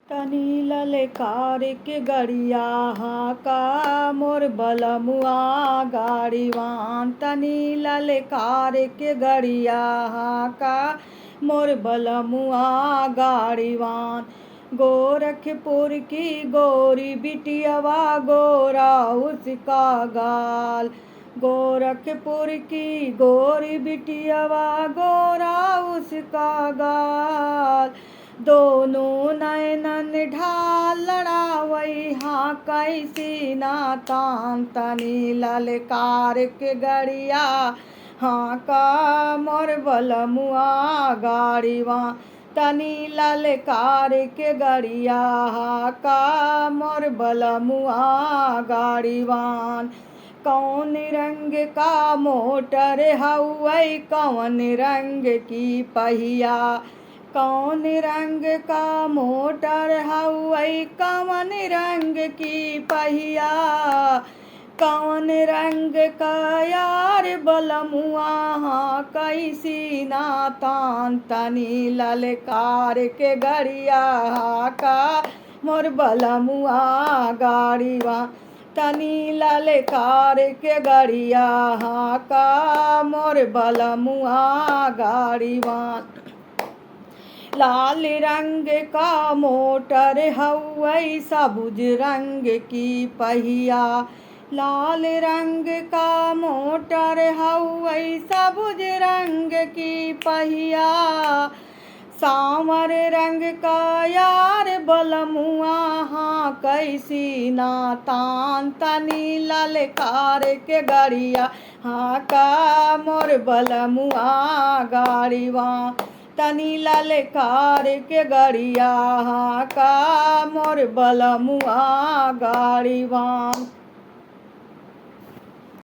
तनी ललकार के गरिया का मोर बलमुआ गाड़ीवान। तनी ललकार के गरिया का मोर बलमुआ गाड़ीवान। गोरखपुर की गोरी बिटियावा गोरा उसका गाल। गोरखपुर की गोरी बिटियावा गोरा उसका गाल। दोनों नैनन ढाल लड़ावई हाँ कैसी ना तान। तनी ललकार के गरिया हाँ का मोर बलमुआ गाड़ीवा। तनी ललकार के गरिया हाँ का मोर बलमुआ गाड़ीवान। कौन रंग का मोटर हउई कौन रंग की पहिया। कौन रंग का मोटर हउई कौन रंग की पहिया। कौन रंग का यार बलमुआ हाँ कैसी ना तान। तनी ललकार के गरिया हाँ का मोर बलमुआ गाड़ीवा। तनी ललकार के गरिया हाँ का मोर बलमुआ गाड़ीवा। लाल रंग का मोटर हउई सबुज रंग की पहिया। लाल रंग का मोटर हउई सबुज रंग की पहिया। सांवर रंग का यार बलमुआ हाँ कैसी ना तान। तनी ललकार के गरिया हाँ का मोर बलमुआ गाड़ीवा। तनी ललकार के गरिया हाँ का मोर बलमुआ गाड़ीवा।